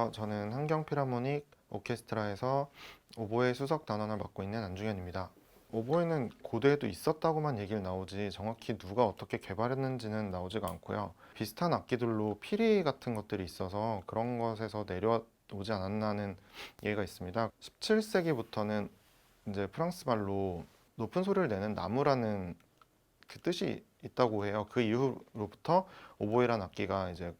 안녕하세요. 저는 한경필하모닉 오케스트라에서 오보에 수석 단원을 맡고 있는 안중현입니다. 오보에는 고대에도 있었다고만 얘기를 나오지 정확히 누가 어떻게 개발했는지는 나오지가 않고요. 비슷한 악기들로 피리 같은 것들이 있어서 그런 것에서 내려오지 않았나 하는 예가 있습니다. 17세기부터는 이제 프랑스 말로 높은 소리를 내는 나무라는 그 뜻이 있다고 해요. 그 이후로부터 오보에란 악기가 이제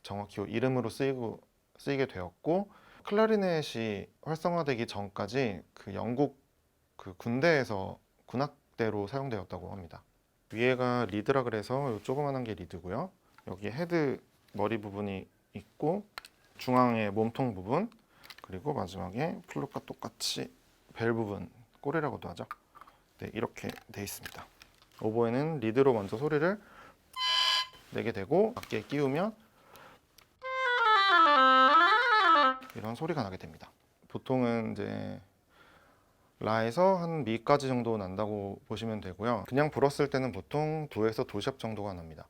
정확히 이름으로 쓰이게 되었고, 클라리넷이 활성화되기 전까지 그 영국 그 군대에서 군악대로 사용되었다고 합니다. 위에가 리드라 그래서 요 조그만한 게 리드고요. 여기 헤드 머리 부분이 있고 중앙에 몸통 부분, 그리고 마지막에 플룻과 똑같이 벨 부분, 꼬리라고도 하죠. 네, 이렇게 돼 있습니다. 오보에는 리드로 먼저 소리를 내게 되고 악기에 끼우면 이런 소리가 나게 됩니다. 보통은 이제 라에서 한 미까지 정도 난다고 보시면 되고요. 그냥 불었을 때는 보통 도에서 도샵 정도가 납니다.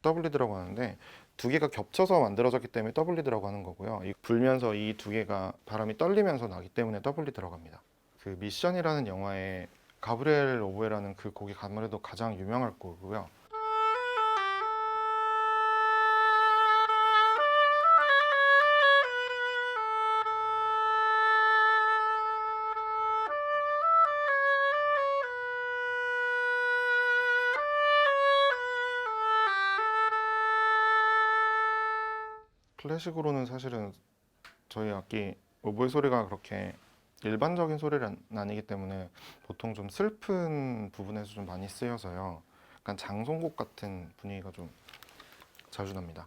더블리드라고 하는데 두 개가 겹쳐서 만들어졌기 때문에 더블리드라고 하는 거고요. 불면서 이 두 개가 바람이 떨리면서 나기 때문에 더블리드라고 합니다. 그 미션이라는 영화에 가브리엘 오보에라는 그 곡이 아무래도 가장 유명할 거고요. 클래식으로는 사실은 저희 악기 오보에 소리가 그렇게 일반적인 소리는 아니기 때문에 보통 좀 슬픈 부분에서 좀 많이 쓰여서요. 약간 장송곡 같은 분위기가 좀 자주 납니다.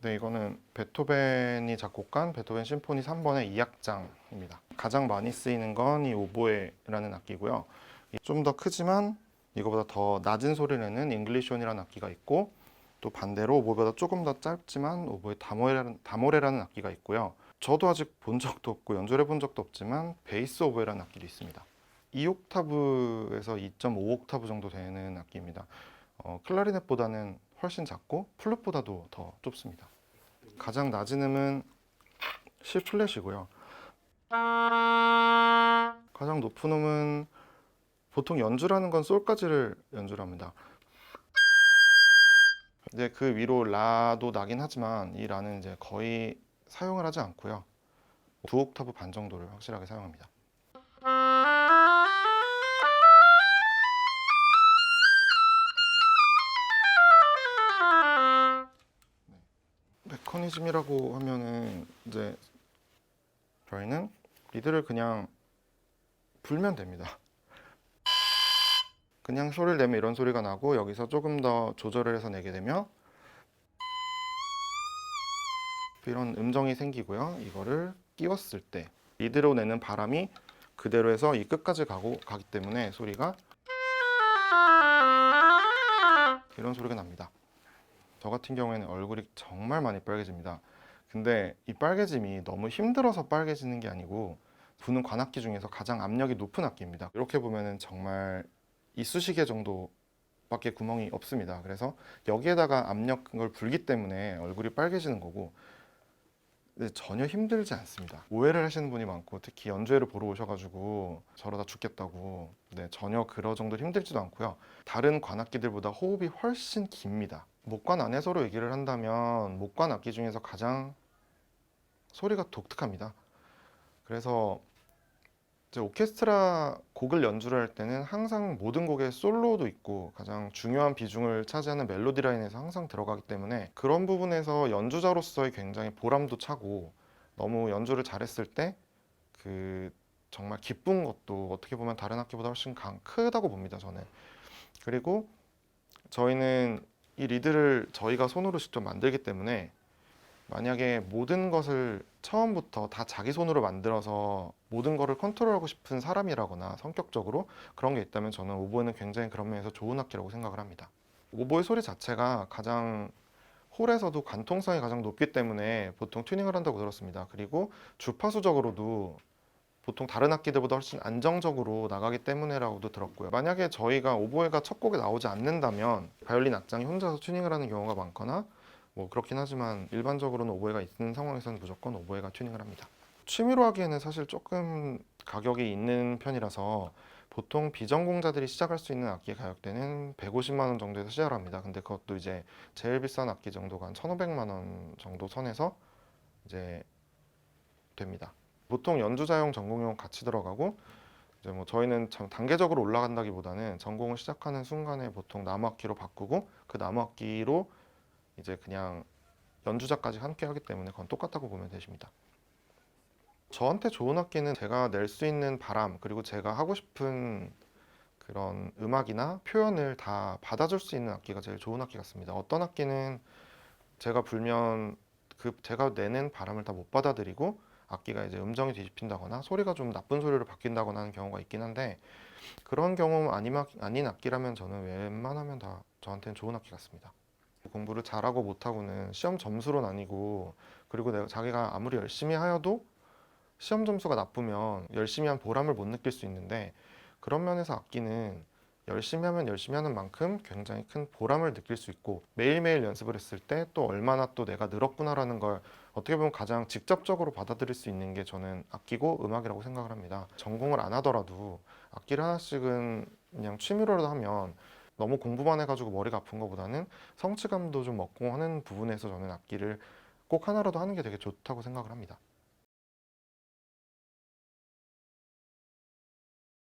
네, 이거는 베토벤이 작곡한 베토벤 심포니 3번의 2악장입니다. 가장 많이 쓰이는 건 이 오보에라는 악기고요. 좀 더 크지만 이거보다 더 낮은 소리를 내는 잉글리시온이라는 악기가 있고, 또 반대로 오보에보다 조금 더 짧지만 오보에 다모레라는 악기가 있고요. 저도 아직 본 적도 없고 연주를 해본 적도 없지만 베이스 오보에라는 악기도 있습니다. 2옥타브에서 2.5옥타브 정도 되는 악기입니다. 클라리넷보다는 훨씬 작고 플룻보다도 더 좁습니다. 가장 낮은 음은 C 플랫이고요. 가장 높은 음은 보통 연주라는 건 솔까지를 연주를 합니다. 이제 그 위로 라도 나긴 하지만 이 라는 이제 거의 사용을 하지 않고요. 두 옥타브 반 정도를 확실하게 사용합니다. 메커니즘이라고 하면은 이제 저희는 리드를 그냥 불면 됩니다. 그냥 소리를 내면 이런 소리가 나고, 여기서 조금 더 조절을 해서 내게 되면 이런 음정이 생기고요. 이거를 끼웠을 때 리드로 내는 바람이 그대로 해서 이 끝까지 가기 때문에 소리가 이런 소리가 납니다. 저 같은 경우에는 얼굴이 정말 많이 빨개집니다. 근데 이 빨개짐이 너무 힘들어서 빨개지는 게 아니고 부는 관악기 중에서 가장 압력이 높은 악기입니다. 이렇게 보면은 정말 이쑤시개 정도밖에 구멍이 없습니다. 그래서 여기에다가 압력을 불기 때문에 얼굴이 빨개지는 거고, 전혀 힘들지 않습니다. 오해를 하시는 분이 많고, 특히 연주회를 보러 오셔가지고 저러다 죽겠다고. 전혀 그런 정도로 힘들지도 않고요. 다른 관악기들보다 호흡이 훨씬 깁니다. 목관 안에서로 얘기를 한다면 목관 악기 중에서 가장 소리가 독특합니다. 그래서 이제 오케스트라 곡을 연주를 할 때는 항상 모든 곡에 솔로도 있고 가장 중요한 비중을 차지하는 멜로디 라인에서 항상 들어가기 때문에 그런 부분에서 연주자로서의 굉장히 보람도 차고, 너무 연주를 잘했을 때 그 정말 기쁜 것도 어떻게 보면 다른 악기보다 훨씬 크다고 봅니다, 저는. 그리고 저희는 이 리드를 저희가 손으로 직접 만들기 때문에 만약에 모든 것을 처음부터 다 자기 손으로 만들어서 모든 거를 컨트롤하고 싶은 사람이라거나 성격적으로 그런 게 있다면 저는 오보에는 굉장히 그런 면에서 좋은 악기라고 생각을 합니다. 오보의 소리 자체가 가장 홀에서도 관통성이 가장 높기 때문에 보통 튜닝을 한다고 들었습니다. 그리고 주파수적으로도 보통 다른 악기들보다 훨씬 안정적으로 나가기 때문에라고도 들었고요. 만약에 저희가 오보에가 첫 곡에 나오지 않는다면 바이올린 악장이 혼자서 튜닝을 하는 경우가 많거나 뭐 그렇긴 하지만 일반적으로는 오보에가 있는 상황에서는 무조건 오보에가 튜닝을 합니다. 취미로 하기에는 사실 조금 가격이 있는 편이라서 보통 비전공자들이 시작할 수 있는 악기 가격대는 150만 원 정도에서 시작을 합니다. 근데 그것도 이제 제일 비싼 악기 정도가 한 1,500만 원 정도 선에서 이제 됩니다. 보통 연주자용, 전공용 같이 들어가고 이제 뭐 저희는 참 단계적으로 올라간다기보다는 전공을 시작하는 순간에 보통 나무 악기로 바꾸고 그 나무 악기로 이제 그냥 연주자까지 함께 하기 때문에 그건 똑같다고 보면 되십니다. 저한테 좋은 악기는 제가 낼 수 있는 바람 그리고 제가 하고 싶은 그런 음악이나 표현을 다 받아줄 수 있는 악기가 제일 좋은 악기 같습니다. 어떤 악기는 제가 불면 그 제가 내는 바람을 다 못 받아들이고 악기가 이제 음정이 뒤집힌다거나 소리가 좀 나쁜 소리로 바뀐다거나 하는 경우가 있긴 한데 그런 경우 아닌 악기라면 저는 웬만하면 다 저한테는 좋은 악기 같습니다. 공부를 잘하고 못하고는 시험 점수로 나뉘고 그리고 내가 자기가 아무리 열심히 하여도 시험 점수가 나쁘면 열심히 한 보람을 못 느낄 수 있는데 그런 면에서 악기는 열심히 하면 열심히 하는 만큼 굉장히 큰 보람을 느낄 수 있고 매일매일 연습을 했을 때 또 얼마나 또 내가 늘었구나라는 걸 어떻게 보면 가장 직접적으로 받아들일 수 있는 게 저는 악기고 음악이라고 생각을 합니다. 전공을 안 하더라도 악기를 하나씩은 그냥 취미로라도 하면 너무 공부만 해가지고 머리가 아픈 것보다는 성취감도 좀 얻고 하는 부분에서 저는 악기를 꼭 하나라도 하는 게 되게 좋다고 생각을 합니다.